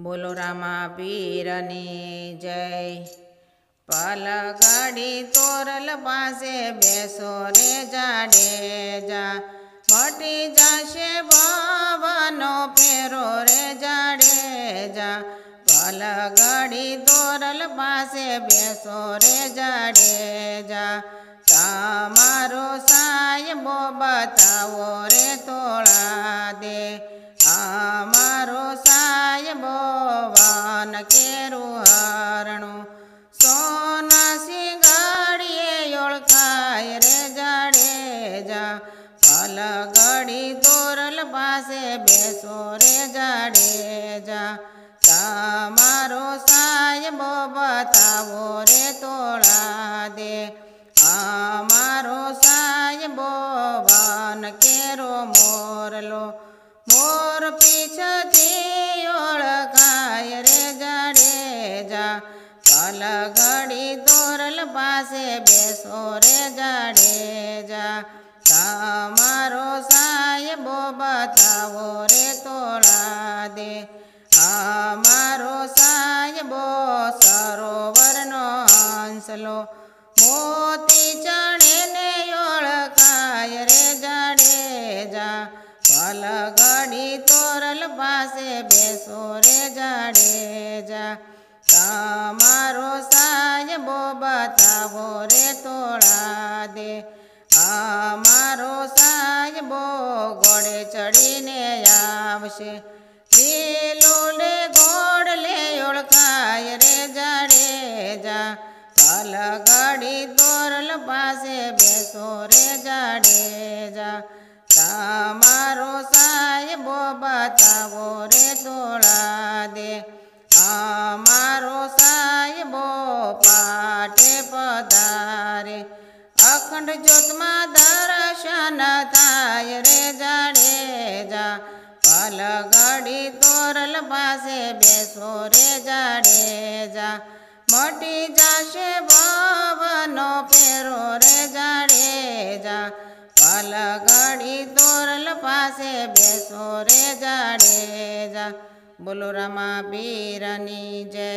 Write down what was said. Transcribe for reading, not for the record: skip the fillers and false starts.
બોલો રામા પીરની જય। પલગડી તોરલ પાસે બેસો રે જાડેજા, મટી જશે ભવનો ફેરો રે જાડેજા। પલગડી તોરલ પાસે બેસો રે જાડેજા, તમારો સાયબો બતાવો રે તોળા દે। અમારો સાયબો વન કેરું હરણું, સોના સિંગડીએ ઓળખાય રે જાડેજા। પલગડી તોરલ પાસે બેસો રે જાડેજા, તમારો સાયબો બતાવો રે તોળા દે। અમારો સાયબો વન કેરો મોરલો, મોર પીછથી ઓળખાય રે જાડેજા। પલગડી તોરલ પાસે બેસો રે જાડેજા, તમારો સાયબો બતાવો રે તોળા દે। અમારો સાયબો સરોવરનો હંસલો, મોતી ચણે ને ઓળખાય રે જાડેજા। પલગડી તોરલ પાસે બેસો રે જાડેજા, તમારો સાયબો બતાવો રે તોળા દે। અમારો સાયબો ઘોડે ચડીને આવશે, લીલો લે ઘોડલે ઓળખાય રે જાડેજા। પલગડી તોરલ પાસે બેસો રે જાડેજા, તમારો સાયબો બતાવો રે તોળા દે। અમારો સાયબો પાટે પધારે, અખંડ જ્યોતમાં દર્શન થાય રે જાડેજા। પલગડી તોરલ પાસે બેસો રે જાડેજા, મટી જશે ભવનો ફેરો રે જાડેજા। પલગડી તોરલ પાસે બેસો રે જાડેજા। બોલો રામા પીરની જય।